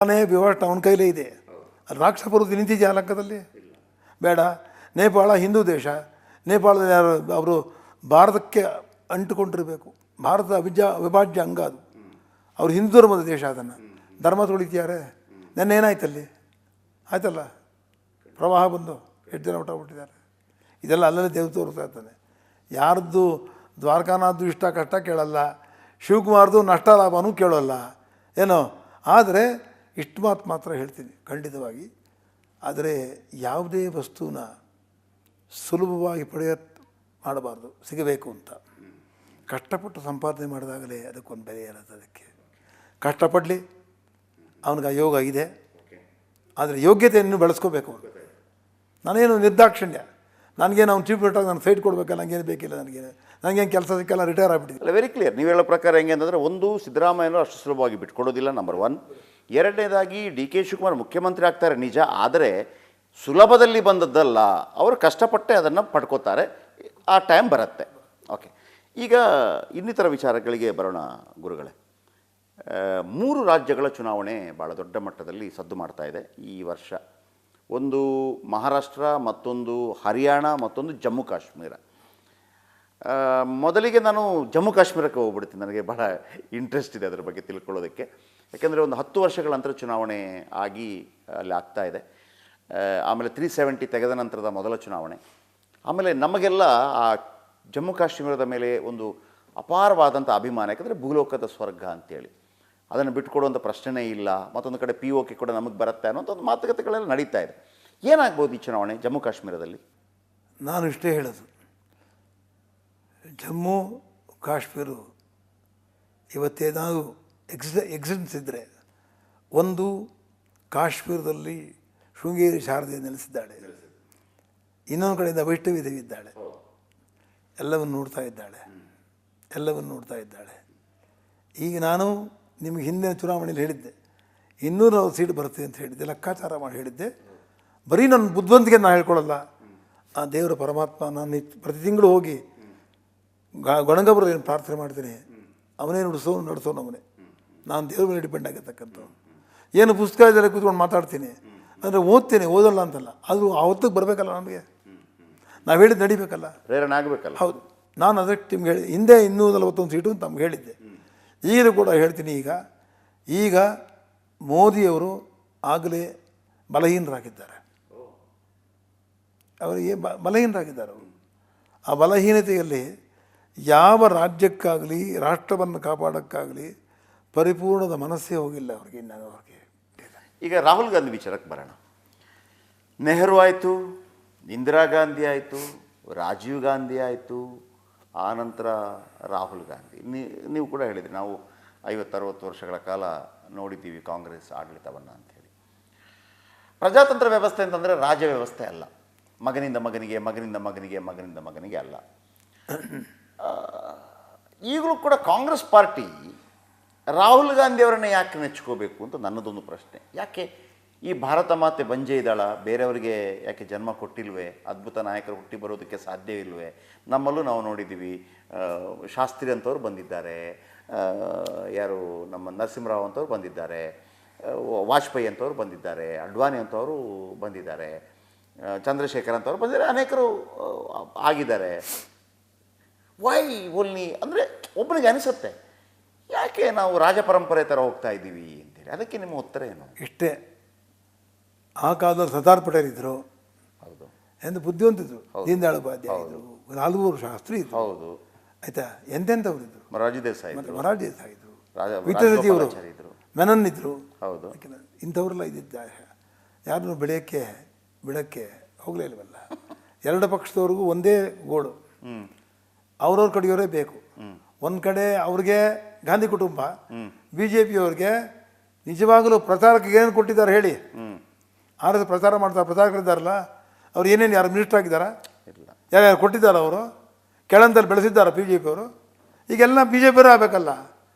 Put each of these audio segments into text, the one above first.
ವಿವಷ್ಟ ಅವನ ಕೈಲೇ ಇದೆ. ಅಲ್ಲಿ ರಾಕ್ಷಸ ಬರೋದು ನಿಂತಿದೆಯಾ ಲೆಕ್ಕದಲ್ಲಿ? ಬೇಡ. ನೇಪಾಳ ಹಿಂದೂ ದೇಶ. ನೇಪಾಳದಲ್ಲಿ ಯಾರು ಅವರು ಭಾರತಕ್ಕೆ ಅಂಟುಕೊಂಡಿರಬೇಕು. ಭಾರತದ ಅವಿಭಾಜ್ಯ ಅಂಗ ಅದು. ಅವರು ಹಿಂದೂ ಧರ್ಮದ ದೇಶ. ಅದನ್ನು ಧರ್ಮ ತುಳಿತಿದ್ದಾರೆ. ನೆನ್ನೆ ಏನಾಯ್ತಲ್ಲಿ? ಆಯ್ತಲ್ಲ, ಪ್ರವಾಹ ಬಂದು 8 ಜನ ಹೊಟ್ಟೋಗ್ಬಿಟ್ಟಿದ್ದಾರೆ. ಇದೆಲ್ಲ ಅಲ್ಲಲ್ಲಿ ದೇವ್ರು ತೋರಿಸ್ತಾ ಇರ್ತಾನೆ. ಯಾರ್ದು ದ್ವಾರಕಾನಾಥ್ದು ಇಷ್ಟ ಕಷ್ಟ ಕೇಳಲ್ಲ, ಶಿವಕುಮಾರ್ದು ನಷ್ಟ ಲಾಭನೂ ಕೇಳೋಲ್ಲ ಏನೋ. ಆದರೆ ಇಷ್ಟು ಮಾತ್ರ ಹೇಳ್ತೀನಿ ಖಂಡಿತವಾಗಿ. ಆದರೆ ಯಾವುದೇ ವಸ್ತುನ ಸುಲಭವಾಗಿ ಮಾಡಬಾರ್ದು, ಸಿಗಬೇಕು ಅಂತ. ಕಷ್ಟಪಟ್ಟು ಸಂಪಾದನೆ ಮಾಡಿದಾಗಲೇ ಅದಕ್ಕೊಂದು ಬೆಲೆ ಇರುತ್ತೆ. ಅದಕ್ಕೆ ಕಷ್ಟಪಡಲಿ, ಅವನಿಗೆ ಯೋಗ ಇದೆ. ಆದರೆ ಯೋಗ್ಯತೆಯನ್ನು ಬೆಳೆಸ್ಕೋಬೇಕು. ನಾನೇನು ನಿರ್ದಾಕ್ಷಿಣ್ಯ, ನನಗೇನು ಅವ್ನು ಚೀಫ್ ಮಿನಿಸ್ಟರ್ ನಾನು ಸೈಟ್ ಕೊಡಬೇಕಲ್ಲ, ನನಗೇನು ಬೇಕಿಲ್ಲ, ನನಗೇನು ಕೆಲಸ ಸಿಕ್ಕಲ್ಲ, ರಿಟೈರ್ ಆಗಿಬಿಟ್ಟಿದೆ. Very clear. ನೀವು ಹೇಳೋ ಪ್ರಕಾರ ಹೆಂಗೆ ಅಂತಂದರೆ, ಒಂದು ಸಿದ್ದರಾಮಯ್ಯನವರು ಅಷ್ಟು ಸುಲಭವಾಗಿ ಬಿಟ್ಕೊಡೋದಿಲ್ಲ, ನಂಬರ್ 1. ಎರಡನೇದಾಗಿ ಡಿ ಕೆ ಶಿವಕುಮಾರ್ ಮುಖ್ಯಮಂತ್ರಿ ಆಗ್ತಾರೆ ನಿಜ, ಆದರೆ ಸುಲಭದಲ್ಲಿ ಬಂದದ್ದಲ್ಲ. ಅವರು ಕಷ್ಟಪಟ್ಟೆ ಅದನ್ನು ಪಡ್ಕೋತಾರೆ. ಆ ಟೈಮ್ ಬರುತ್ತೆ. ಓಕೆ, ಈಗ ಇನ್ನಿತರ ವಿಚಾರಗಳಿಗೆ ಬರೋಣ ಗುರುಗಳೇ. 3 ರಾಜ್ಯಗಳ ಚುನಾವಣೆ ಭಾಳ ದೊಡ್ಡ ಮಟ್ಟದಲ್ಲಿ ಸದ್ದು ಮಾಡ್ತಾ ಇದೆ ಈ ವರ್ಷ. ಒಂದು ಮಹಾರಾಷ್ಟ್ರ, ಮತ್ತೊಂದು ಹರಿಯಾಣ, ಮತ್ತೊಂದು ಜಮ್ಮು ಕಾಶ್ಮೀರ. ಮೊದಲಿಗೆ ನಾನು ಜಮ್ಮು ಕಾಶ್ಮೀರಕ್ಕೆ ಹೋಗ್ಬಿಡ್ತೀನಿ. ನನಗೆ ಭಾಳ ಇಂಟ್ರೆಸ್ಟ್ ಇದೆ ಅದರ ಬಗ್ಗೆ ತಿಳ್ಕೊಳ್ಳೋದಕ್ಕೆ. ಯಾಕೆಂದರೆ ಒಂದು 10 ವರ್ಷಗಳ ನಂತರ ಚುನಾವಣೆ ಆಗಿ ಅಲ್ಲಿ ಆಗ್ತಾಯಿದೆ. ಆಮೇಲೆ 370 ತೆಗೆದ ನಂತರದ ಮೊದಲ ಚುನಾವಣೆ. ಆಮೇಲೆ ನಮಗೆಲ್ಲ ಆ ಜಮ್ಮು ಕಾಶ್ಮೀರದ ಮೇಲೆ ಒಂದು ಅಪಾರವಾದಂಥ ಅಭಿಮಾನ. ಯಾಕಂದರೆ ಭೂಲೋಕದ ಸ್ವರ್ಗ ಅಂತೇಳಿ ಅದನ್ನು ಬಿಟ್ಟುಕೊಡುವಂಥ ಪ್ರಶ್ನೆಯೇ ಇಲ್ಲ. ಮತ್ತೊಂದು ಕಡೆ POK ಕೂಡ ನಮಗೆ ಬರುತ್ತೆ ಅನ್ನೋಂಥ ಒಂದು ಮಾತುಕತೆಗಳೆಲ್ಲ ನಡೀತಾ ಇದೆ. ಏನಾಗ್ಬೋದು ಈ ಚುನಾವಣೆ ಜಮ್ಮು ಕಾಶ್ಮೀರದಲ್ಲಿ? ನಾನು ಇಷ್ಟೇ ಹೇಳೋದು, ಜಮ್ಮು ಕಾಶ್ಮೀರ ಇವತ್ತೇನಾದರೂ ಎಕ್ಸಿಡೆನ್ಸ್ ಇದ್ದರೆ, ಒಂದು ಕಾಶ್ಮೀರದಲ್ಲಿ ಶೃಂಗೇರಿ ಶಾರದೆ ನೆಲೆಸಿದ್ದಾಳೆ, ಇನ್ನೊಂದು ಕಡೆಯಿಂದ ವೈಷ್ಣವಿ ದೇವಿ ಇದ್ದಾಳೆ. ಎಲ್ಲವನ್ನು ನೋಡ್ತಾ ಇದ್ದಾಳೆ. ಈಗ ನಾನು ನಿಮಗೆ ಹಿಂದಿನ ಚುನಾವಣೆಯಲ್ಲಿ ಹೇಳಿದ್ದೆ 240 ಸೀಟ್ ಬರುತ್ತೆ ಅಂತ ಹೇಳಿದ್ದೆ, ಲೆಕ್ಕಾಚಾರ ಮಾಡಿ ಹೇಳಿದ್ದೆ. ಬರೀ ನನ್ನ ಬುದ್ಧಿವಂತಿಕೆ ನಾನು ಹೇಳ್ಕೊಳ್ಳಲ್ಲ, ಆ ದೇವರ ಪರಮಾತ್ಮ. ನಾನು ಪ್ರತಿ ತಿಂಗಳು ಹೋಗಿ ಗೊಣಗಬರ ಏನು ಪ್ರಾರ್ಥನೆ ಮಾಡ್ತೀನಿ, ಅವನೇ ನಡೆಸೋನು ಅವನೇ. ನಾನು ದೇವ್ರ ಮೇಲೆ ಡಿಪೆಂಡ್ ಆಗಿರ್ತಕ್ಕಂಥವ್ನು. ಏನು ಪುಸ್ತಕ ಇದೆಲ್ಲ ಕೂತ್ಕೊಂಡು ಮಾತಾಡ್ತೀನಿ ಅಂದರೆ ಓದ್ತೀನಿ, ಓದಲ್ಲ ಅಂತಲ್ಲ, ಅದು ಆ ಹೊತ್ತಿಗೆ ಬರಬೇಕಲ್ಲ. ನಮಗೆ ನಾವು ಹೇಳಿದ್ದು ನಡಿಬೇಕಲ್ಲ, ಪ್ರೇರಣೆ ಆಗಬೇಕಲ್ಲ. ಹೌದು, ನಾನು ಅದಕ್ಕೆ ನಿಮ್ಗೆ ಹೇಳಿ ಹಿಂದೆ 241 ಸೀಟು ಅಂತ ನಮ್ಗೆ ಹೇಳಿದ್ದೆ. ಈಗಲೂ ಕೂಡ ಹೇಳ್ತೀನಿ. ಈಗ ಮೋದಿಯವರು ಆಗಲೇ ಬಲಹೀನರಾಗಿದ್ದಾರೆ. ಅವರಿಗೆ ಬಲಹೀನರಾಗಿದ್ದಾರೆ. ಆ ಬಲಹೀನತೆಯಲ್ಲಿ ಯಾವ ರಾಜ್ಯಕ್ಕಾಗಲಿ ರಾಷ್ಟ್ರವನ್ನು ಕಾಪಾಡೋಕ್ಕಾಗಲಿ ಪರಿಪೂರ್ಣದ ಮನಸ್ಸೇ ಹೋಗಿಲ್ಲ ಅವ್ರಿಗೆ. ಈಗ ರಾಹುಲ್ ಗಾಂಧಿ ವಿಚಾರಕ್ಕೆ ಬರೋಣ. ನೆಹರು ಆಯಿತು, ಇಂದಿರಾ ಗಾಂಧಿ ಆಯಿತು, ರಾಜೀವ್ ಗಾಂಧಿ ಆಯಿತು, ಆನಂತರ ರಾಹುಲ್ ಗಾಂಧಿ. ನೀವು ಕೂಡ ಹೇಳಿದ್ರಿ, ನಾವು 50-60 ವರ್ಷಗಳ ಕಾಲ ನೋಡಿದ್ದೀವಿ ಕಾಂಗ್ರೆಸ್ ಆಡಳಿತವನ್ನು ಅಂಥೇಳಿ. ಪ್ರಜಾತಂತ್ರ ವ್ಯವಸ್ಥೆ ಅಂತಂದರೆ ರಾಜ್ಯ ವ್ಯವಸ್ಥೆ ಅಲ್ಲ. ಮಗನಿಂದ ಮಗನಿಗೆ, ಮಗನಿಂದ ಮಗನಿಗೆ, ಮಗನಿಂದ ಮಗನಿಗೆ ಅಲ್ಲ. ಈಗಲೂ ಕೂಡ ಕಾಂಗ್ರೆಸ್ ಪಾರ್ಟಿ ರಾಹುಲ್ ಗಾಂಧಿಯವರನ್ನೇ ಯಾಕೆ ನೆಚ್ಕೋಬೇಕು ಅಂತ ನನ್ನದೊಂದು ಪ್ರಶ್ನೆ. ಯಾಕೆ ಈ ಭಾರತ ಮಾತೆ ಬಂಜೆ ಇದ್ದಾಳ? ಬೇರೆಯವರಿಗೆ ಯಾಕೆ ಜನ್ಮ ಕೊಟ್ಟಿಲ್ವೇ? ಅದ್ಭುತ ನಾಯಕರು ಹುಟ್ಟಿ ಬರೋದಕ್ಕೆ ಸಾಧ್ಯವಿಲ್ವೇ? ನಮ್ಮಲ್ಲೂ ನಾವು ನೋಡಿದ್ದೀವಿ, ಶಾಸ್ತ್ರಿ ಅಂತವ್ರು ಬಂದಿದ್ದಾರೆ, ಯಾರು ನಮ್ಮ ನರಸಿಂಹರಾವ್ ಅಂತವ್ರು ಬಂದಿದ್ದಾರೆ, ವಾಜಪೇಯಿ ಅಂತವ್ರು ಬಂದಿದ್ದಾರೆ, ಅಡ್ವಾಣಿ ಅಂತವರು ಬಂದಿದ್ದಾರೆ, ಚಂದ್ರಶೇಖರ್ ಅಂತವ್ರು ಬಂದಿದ್ದಾರೆ, ಅನೇಕರು ಆಗಿದ್ದಾರೆ. ವೈ ಓನ್ಲಿ ಅಂದರೆ ಒಬ್ಬನಿಗೆ ಅನಿಸುತ್ತೆ, ಯಾಕೆ ನಾವು ರಾಜಪರಂಪರೆ ಥರ ಹೋಗ್ತಾ ಇದ್ದೀವಿ ಅಂತೇಳಿ. ಅದಕ್ಕೆ ನಿಮ್ಮ ಉತ್ತರ ಏನು? ಇಷ್ಟೇ. ಆ ಕಾಲದಲ್ಲಿ ಸರ್ದಾರ್ ಪಟೇಲ್ ಇದ್ದರು, ಹೌದು, ಎಂದು ಬುದ್ಧಿವಂತಿದ್ರು. ದೀನದಯಾಳ್ ಉಪಾಧ್ಯಾಯ ಇದ್ದರು, ಲಾಲ್ಬಹದ್ದೂರ್ ಶಾಸ್ತ್ರಿ ಇದ್ದರು, ಹೌದು, ಆಯಿತಾ, ಎಂತೆಂಥವ್ರು ಇದ್ದರು. ಮೊರಾರ್ಜಿ ದೇಸಾಯಿ ಇದ್ದರು, ವಿಠಲಜಿ ಅವರು, ಮೆನನ್ ಇದ್ದರು, ಹೌದು, ಇಂಥವ್ರೆಲ್ಲ ಇದ್ದಿದ್ದಾರೆ. ಯಾರನ್ನು ಬಿಡೋಕ್ಕೆ ಹೋಗಲೇ ಇಲ್ವಲ್ಲ. 2 ಪಕ್ಷದವ್ರಿಗೂ ಒಂದೇ ಗೋಳು, ಅವ್ರವ್ರ ಕಡೆಯವರೇ ಬೇಕು. ಒಂದು ಕಡೆ ಅವ್ರಿಗೆ ಗಾಂಧಿ ಕುಟುಂಬ, BJPಯವ್ರಿಗೆ ನಿಜವಾಗಲೂ ಪ್ರಚಾರಕ್ಕೆ ಏನೇನು ಕೊಟ್ಟಿದ್ದಾರೆ ಹೇಳಿ? ಪ್ರಚಾರ ಮಾಡ್ತಾರೆ, ಪ್ರಚಾರಕರಿದ್ದಾರಲ್ಲ ಅವ್ರು ಏನೇನು, ಯಾರು ಮಿನಿಸ್ಟರ್ ಆಗಿದ್ದಾರಾ? ಯಾರ್ಯಾರು ಕೊಟ್ಟಿದ್ದಾರೆ? ಅವರು ಕೆಳಂತಲ್ಲಿ ಬೆಳೆಸಿದ್ದಾರೆ BJPಯವರು. ಈಗೆಲ್ಲ BJPಯವರೇ ಆಗಬೇಕಲ್ಲ.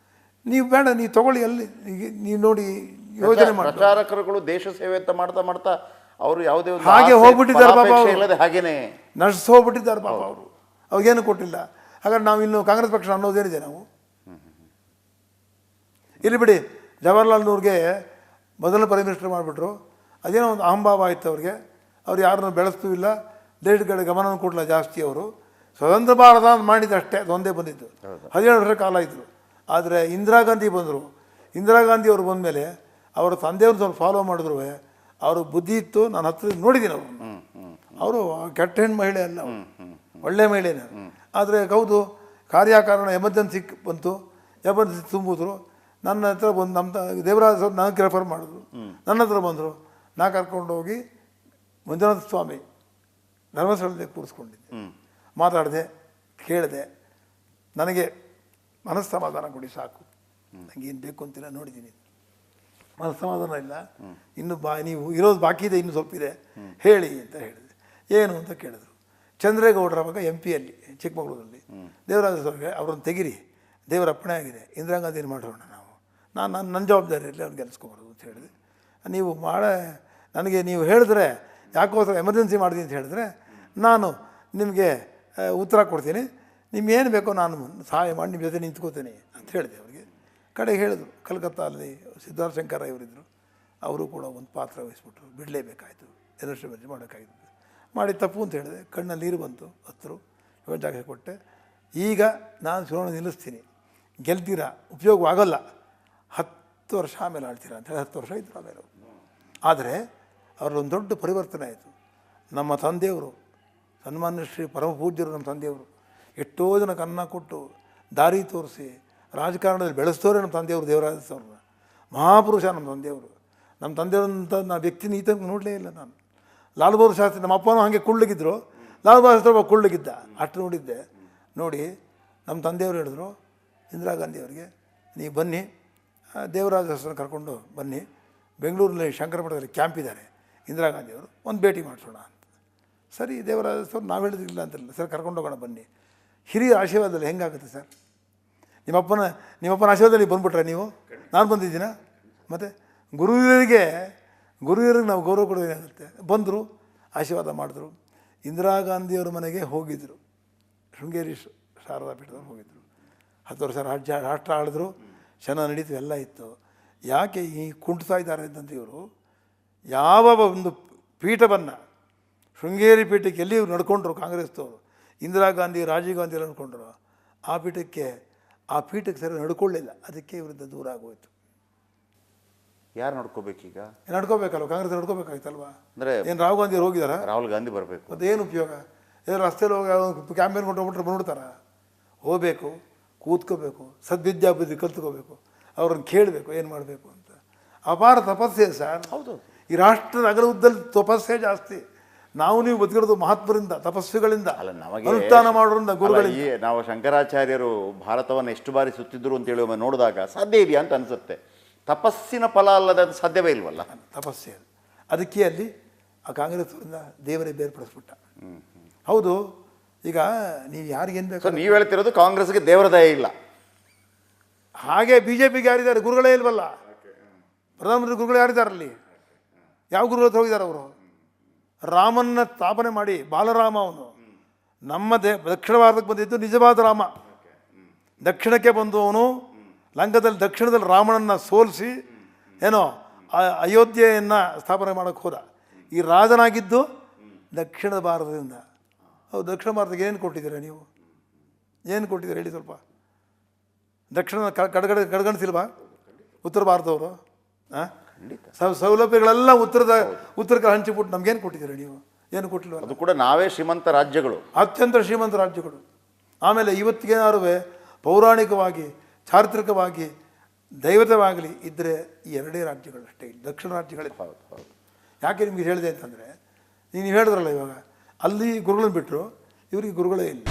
ನೀವು ಬೇಡ, ನೀವು ತಗೊಳ್ಳಿ, ಅಲ್ಲಿ ನೀವು ನೋಡಿ ಯೋಜನೆ ಮಾಡಿ. ಪ್ರಚಾರಕರುಗಳು ದೇಶ ಸೇವೆ ಅಂತ ಮಾಡ್ತಾ ಅವರು ಯಾವುದೇ ಹಾಗೆ ಹೋಗ್ಬಿಟ್ಟಿದ್ದಾರೆ ಪಾಪ, ಹಾಗೇನೆ ನರ್ಸ್ ಹೋಗ್ಬಿಟ್ಟಿದ್ದಾರೆ ಪಾಪ. ಅವ್ರಿಗೇನು ಕೊಟ್ಟಿಲ್ಲ. ಹಾಗಾದ್ರೆ ನಾವು ಇನ್ನು ಕಾಂಗ್ರೆಸ್ ಪಕ್ಷ ಅನ್ನೋದೇನಿದೆ? ನಾವು ಇಲ್ಲಿ ಬಿಡಿ, ಜವಾಹರ್ಲಾಲ್ ನೆಹರೂಗೆ ಮೊದಲನೇ ಪ್ರೈಮ್ ಮಿನಿಸ್ಟರ್ ಮಾಡಿಬಿಟ್ರು. ಅದೇನೋ ಒಂದು ಅಹಂಭಾವ ಆಯಿತು ಅವ್ರಿಗೆ. ಅವ್ರು ಯಾರನ್ನೂ ಬೆಳೆಸ್ತೂ ಇಲ್ಲ, ದೇಶದ ಕಡೆ ಗಮನ ಕೊಡಲ್ಲ ಜಾಸ್ತಿ. ಅವರು ಸ್ವತಂತ್ರ ಭಾರತ ಅಂತ ಮಾಡಿದ್ದಷ್ಟೇ, ಅದೊಂದೇ ಬಂದಿದ್ದು. 17 ವರ್ಷ ಕಾಲ ಇದ್ದರು. ಆದರೆ ಇಂದಿರಾ ಗಾಂಧಿ ಬಂದರು. ಇಂದಿರಾ ಗಾಂಧಿ ಅವರು ಬಂದಮೇಲೆ ಅವರ ತಂದೆಯವ್ರನ್ನ ಸ್ವಲ್ಪ ಫಾಲೋ ಮಾಡಿದ್ರು. ಅವರು ಬುದ್ಧಿ ಇತ್ತು, ನಾನು ಹತ್ತಿರ ನೋಡಿದ್ದೀನಿ ಅವ್ರನ್ನ. ಅವರು ಕೆಟ್ಟ ಹೆಣ್ಣು ಮಹಿಳೆ ಅಲ್ಲ, ಒಳ್ಳೆ ಮಹಿಳೆನೇ. ಆದರೆ ಹೌದು, ಕಾರ್ಯಕಾರಣ ಎಮರ್ಜೆನ್ಸಿ ಬಂತು, ಎಮರ್ಜೆನ್ಸಿ ತುಂಬಿದ್ರು. ನನ್ನ ಹತ್ರ ಬಂದು ನಮ್ಮ ದೇವರಾಜ ಸರ್ ನನಗೆ ರೆಫರ್ ಮಾಡಿದ್ರು. ನನ್ನ ಹತ್ರ ಬಂದರು. ನಾ ಕರ್ಕೊಂಡು ಹೋಗಿ ಮಂಜುನಾಥ ಸ್ವಾಮಿ ಧರ್ಮಸ್ಥಳದಲ್ಲಿ ಕೂರಿಸ್ಕೊಂಡಿದ್ದೆ. ಮಾತಾಡಿದೆ, ಕೇಳಿದೆ. ನನಗೆ ಮನಸ್ಸು ಸಮಾಧಾನ ಕೊಡಿ ಸಾಕು, ನನಗೇನು ಬೇಕು ಅಂತಿಲ್ಲ, ನೋಡಿದ್ದೀನಿ, ಮನಸ್ಸು ಸಮಾಧಾನ ಇಲ್ಲ, ಇನ್ನು ನೀವು ಇರೋದು ಬಾಕಿ ಇದೆ, ಇನ್ನೂ ಸ್ವಲ್ಪ ಇದೆ, ಹೇಳಿ ಅಂತ ಹೇಳಿದೆ. ಏನು ಅಂತ ಕೇಳಿದ್ರು. ಚಂದ್ರೇಗೌಡರ ಮಗ MP ಅಲ್ಲಿ ಚಿಕ್ಕಮಗಳೂರಲ್ಲಿ ದೇವರಾಜ ಸರ್ಗೆ ಅವ್ರನ್ನ ತೆಗಿರಿ, ದೇವರ ಅಪ್ಪಣೆ ಆಗಿದೆ, ಇಂದಿರಾ ಗಾಂಧಿನ ಮಾಡೋಣ ನಾವು, ನನ್ನ ಜವಾಬ್ದಾರಿಯಲ್ಲಿ ಅವ್ನು ಗೆಲ್ಲಿಸ್ಕೊಬಾರ್ದು ಅಂತ ಹೇಳಿದೆ. ನೀವು ನನಗೆ ನೀವು ಹೇಳಿದ್ರೆ ಯಾಕೋಸ್ಕರ ಎಮರ್ಜೆನ್ಸಿ ಮಾಡಿದ್ದೀನಿ ಅಂತ ಹೇಳಿದ್ರೆ ನಾನು ನಿಮಗೆ ಉತ್ತರ ಕೊಡ್ತೀನಿ, ನಿಮ್ಗೇನು ಬೇಕೋ ನಾನು ಸಹಾಯ ಮಾಡಿ ನಿಮ್ಮ ಜೊತೆ ನಿಂತ್ಕೋತೀನಿ ಅಂತ ಹೇಳಿದೆ ಅವ್ರಿಗೆ. ಕಡೆಗೆ ಹೇಳಿದ್ರು, ಕಲ್ಕತ್ತಾದಲ್ಲಿ ಸಿದ್ಧಾರ್ಥ ಶಂಕರ ಇವರಿದ್ದರು, ಅವರು ಕೂಡ ಒಂದು ಪಾತ್ರ ವಹಿಸ್ಬಿಟ್ರು. ಬಿಡಲೇಬೇಕಾಯಿತು, ಎಮರ್ಜೆನ್ಸಿ ಮಾಡೋಕ್ಕಾಗಿತ್ತು. ಮಾಡಿ ತಪ್ಪು ಅಂತ ಹೇಳಿದೆ. ಕಣ್ಣಲ್ಲಿ ನೀರು ಬಂತು, ಹತ್ತರು ಜಾಗ ಕೊಟ್ಟೆ. ಈಗ ನಾನು ಚುನಾವಣೆ ನಿಲ್ಲಿಸ್ತೀನಿ, ಗೆಲ್ತೀರಾ, ಉಪಯೋಗವಾಗಲ್ಲ, 10 ವರ್ಷ ಆಮೇಲೆ ಆಳ್ತೀರಾ ಅಂತೇಳಿ 10 ವರ್ಷ ಇದ್ದರು ಆಮೇಲೆ ಅವರು. ಆದರೆ ಅವರೊಂದು ದೊಡ್ಡ ಪರಿವರ್ತನೆ ಆಯಿತು. ನಮ್ಮ ತಂದೆಯವರು ಸನ್ಮಾನ್ಯ ಶ್ರೀ ಪರಮ ಪೂಜ್ಯರು, ನಮ್ಮ ತಂದೆಯವರು ಎಷ್ಟೋ ಜನಕ್ಕೆ ಅನ್ನ ಕೊಟ್ಟು ದಾರಿ ತೋರಿಸಿ ರಾಜಕಾರಣದಲ್ಲಿ ಬೆಳೆಸ್ತವ್ರೆ ನಮ್ಮ ತಂದೆಯವರು. ದೇವರಾಜ ಅವ್ರನ್ನ ಮಹಾಪುರುಷ ನಮ್ಮ ತಂದೆಯವರು. ನಮ್ಮ ತಂದೆಯವರಂಥ ನಾ ವ್ಯಕ್ತಿನ ಈತ ನೋಡಲೇ ಇಲ್ಲ ನಾನು. ಲಾಲ್ ಬಹದ್ದೂರ್ ಶಾಸ್ತ್ರಿ, ನಮ್ಮ ಅಪ್ಪನೂ ಹಾಗೆ ಕುಳ್ಳಗಿದ್ದರು, ಲಾಲ್ ಬಹದ್ದೂರ್ ಶಾಸ್ತ್ರಿ ಒಬ್ಬ ಕುಳ್ಳಗಿದ್ದ, ಅಷ್ಟು ನೋಡಿದ್ದೆ. ನೋಡಿ ನಮ್ಮ ತಂದೆಯವರು ಹೇಳಿದ್ರು ಇಂದಿರಾ ಗಾಂಧಿಯವರಿಗೆ, ನೀವು ಬನ್ನಿ, ದೇವರಾಜ ಹೆಸರನ್ನು ಕರ್ಕೊಂಡು ಬನ್ನಿ, ಬೆಂಗಳೂರಲ್ಲಿ ಶಂಕರಮಠದಲ್ಲಿ ಕ್ಯಾಂಪ್ ಇದ್ದಾರೆ ಇಂದಿರಾ ಗಾಂಧಿಯವರು, ಒಂದು ಭೇಟಿ ಮಾಡಿಸೋಣ ಅಂತ. ಸರಿ, ದೇವರಾಜ ಹೆಸರು ನಾವು ಹೇಳಿದಿಲ್ಲ ಅಂತಿಲ್ಲ, ಸರ್ ಕರ್ಕೊಂಡು ಹೋಗೋಣ ಬನ್ನಿ. ಹಿರಿಯ ಆಶೀರ್ವಾದದಲ್ಲಿ ಹೆಂಗಾಗುತ್ತೆ ಸರ್? ನಿಮ್ಮಪ್ಪನ ಆಶೀರ್ವಾದದಲ್ಲಿ ಬಂದುಬಿಟ್ರೆ ನೀವು? ನಾನು ಬಂದಿದ್ದೀನ? ಮತ್ತು ಗುರುವಿಗೆ ನಾವು ಗೌರವ ಕೊಡೋದೇನಾಗುತ್ತೆ? ಬಂದರು, ಆಶೀರ್ವಾದ ಮಾಡಿದ್ರು. ಇಂದಿರಾ ಗಾಂಧಿಯವ್ರ ಮನೆಗೆ ಹೋಗಿದ್ದರು, ಶೃಂಗೇರಿ ಶಾರದಾ ಪೀಠದವ್ರು ಹೋಗಿದ್ದರು. 10 ವರ್ಷ ರಾಷ್ಟ್ರ ಆಳಿದ್ರು, ಚೆನ್ನಾಗಿ ನಡೀತು, ಎಲ್ಲ ಇತ್ತು. ಯಾಕೆ ಈ ಕುಂಟ್ತಾ ಇದ್ದಾರೆ ಅಂತಂತ ಇವರು ಯಾವ ಒಂದು ಪೀಠವನ್ನು, ಶೃಂಗೇರಿ ಪೀಠಕ್ಕೆ ಎಲ್ಲಿ ಇವ್ರು ನಡ್ಕೊಂಡ್ರು ಕಾಂಗ್ರೆಸ್ದವರು, ಇಂದಿರಾ ಗಾಂಧಿ, ರಾಜೀವ್ ಗಾಂಧಿ ಎಲ್ಲ ನಡ್ಕೊಂಡ್ರು, ಆ ಪೀಠಕ್ಕೆ ಸರಿ ನಡ್ಕೊಳ್ಳಿಲ್ಲ. ಅದಕ್ಕೆ ಇವರಿಂದ ದೂರ ಆಗೋಯ್ತು. ಯಾರು ನಡ್ಕೋಬೇಕೀಗ? ನಡ್ಕೋಬೇಕಲ್ವ, ಕಾಂಗ್ರೆಸ್ ನಡ್ಕೋಬೇಕಾಯ್ತಲ್ವ? ಅಂದರೆ ಏನು ರಾಹುಲ್ ಗಾಂಧಿ ಹೋಗಿದಾರ? ರಾಹುಲ್ ಗಾಂಧಿ ಬರಬೇಕು. ಮತ್ತು ಏನು ಉಪಯೋಗ? ಏನು ರಸ್ತೆಯಲ್ಲಿ ಹೋಗಿ ಕ್ಯಾಂಪೇನ್ ಕೊಟ್ಟೋಗ್ಬಿಟ್ರೆ ಬಂದ್ಬಿಡ್ತಾರ? ಹೋಗಬೇಕು, ಕೂತ್ಕೋಬೇಕು, ಸದ್ವಿದ್ಯಾಬುದ್ಧಿ ಕಲ್ತ್ಕೋಬೇಕು, ಅವ್ರನ್ನ ಕೇಳಬೇಕು ಏನು ಮಾಡಬೇಕು ಅಂತ. ಅಪಾರ ತಪಸ್ಸೆ ಸರ್. ಹೌದು, ಈ ರಾಷ್ಟ್ರದ ಅಗಲುದ್ದದಲ್ಲಿ ತಪಸ್ಸೆ ಜಾಸ್ತಿ. ನೀವು ಬದುಕಿರೋದು ಮಹಾತ್ಮರಿಂದ, ತಪಸ್ವಿಗಳಿಂದ, ಅಲ್ಲ, ನಮಗೆ ಅನುಷ್ಠಾನ ಮಾಡೋದ್ರಿಂದ, ಗುರುಗಳಿಗೆ. ನಾವು ಶಂಕರಾಚಾರ್ಯರು ಭಾರತವನ್ನು ಎಷ್ಟು ಬಾರಿ ಸುತ್ತಿದ್ರು ಅಂತೇಳಿ ಒಮ್ಮೆ ನೋಡಿದಾಗ ಸಾಧ್ಯ ಇದೆಯಾ ಅಂತ ಅನಿಸುತ್ತೆ. ತಪಸ್ಸಿನ ಫಲ ಅಲ್ಲದ ಸಾಧ್ಯವೇ ಇಲ್ವಲ್ಲ. ತಪಸ್ಸೆ ಅದಕ್ಕೆ ಅಲ್ಲಿ ಆ ಕಾಂಗ್ರೆಸ್ವರಿಂದ ದೇವರೇ ಬೇರ್ಪಡಿಸ್ಬಿಟ್ಟ. ಹೌದು, ಈಗ ನೀವು ಯಾರಿಗೇನು ಬೇಕು? ನೀವು ಹೇಳ್ತಿರೋದು ಕಾಂಗ್ರೆಸ್ಗೆ ದೇವರ ದಯೆ ಇಲ್ಲ. ಹಾಗೆ BJPಗೆ ಯಾರಿದ್ದಾರೆ? ಗುರುಗಳೇ ಇಲ್ವಲ್ಲ. ಪ್ರಧಾನಮಂತ್ರಿ ಗುರುಗಳು ಯಾರಿದ್ದಾರಲ್ಲಿ? ಯಾವ ಗುರುಗಳ ಹತ್ರ ಹೋಗಿದ್ದಾರೆ ಅವರು? ರಾಮನ್ನ ಸ್ಥಾಪನೆ ಮಾಡಿ, ಬಾಲರಾಮ ಅವನು ನಮ್ಮ ದಕ್ಷಿಣ ಭಾರತಕ್ಕೆ ಬಂದಿದ್ದು ನಿಜವಾದ ರಾಮ. ದಕ್ಷಿಣಕ್ಕೆ ಬಂದವನು ಲಂಕದಲ್ಲಿ ದಕ್ಷಿಣದಲ್ಲಿ ರಾಮನನ್ನು ಸೋಲಿಸಿ ಏನೋ ಅಯೋಧ್ಯೆಯನ್ನು ಸ್ಥಾಪನೆ ಮಾಡೋಕ್ಕೆ ಹೋದ. ಈ ರಾಜನಾಗಿದ್ದು ದಕ್ಷಿಣ ಭಾರತದಿಂದ. ಹೌದು, ದಕ್ಷಿಣ ಭಾರತಕ್ಕೆ ಏನು ಕೊಟ್ಟಿದ್ದೀರಾ ನೀವು? ಏನು ಕೊಟ್ಟಿದ್ದೀರಾ ಹೇಳಿ ಸ್ವಲ್ಪ? ದಕ್ಷಿಣ ಕಡೆಗಣಿಸಿಲ್ವಾ ಉತ್ತರ ಭಾರತದವರು? ಸೌಲಭ್ಯಗಳೆಲ್ಲ ಉತ್ತರಕ್ಕೆ ಹಂಚಿಬಿಟ್ಟು ನಮ್ಗೇನು ಕೊಟ್ಟಿದ್ದೀರಾ ನೀವು? ಏನು ಕೊಟ್ಟಿಲ್ವ? ಅದು ಕೂಡ ನಾವೇ ಶ್ರೀಮಂತ ರಾಜ್ಯಗಳು, ಅತ್ಯಂತ ಶ್ರೀಮಂತ ರಾಜ್ಯಗಳು. ಆಮೇಲೆ ಇವತ್ತಿಗೇನಾದ್ರು ಪೌರಾಣಿಕವಾಗಿ, ಚಾರಿತ್ರಿಕವಾಗಿ, ದೈವತವಾಗಲಿ ಇದ್ದರೆ ಈ 2 ರಾಜ್ಯಗಳಷ್ಟೇ, ದಕ್ಷಿಣ ರಾಜ್ಯಗಳೇ. ಹೌದು ಹೌದು. ಯಾಕೆ ನಿಮಗೆ ಹೇಳಿದೆ ಅಂತಂದರೆ, ನೀವು ಹೇಳಿದ್ರಲ್ಲ ಇವಾಗ, ಅಲ್ಲಿ ಗುರುಗಳನ್ನ ಬಿಟ್ಟರು, ಇವರಿಗೆ ಗುರುಗಳೇ ಇಲ್ಲ.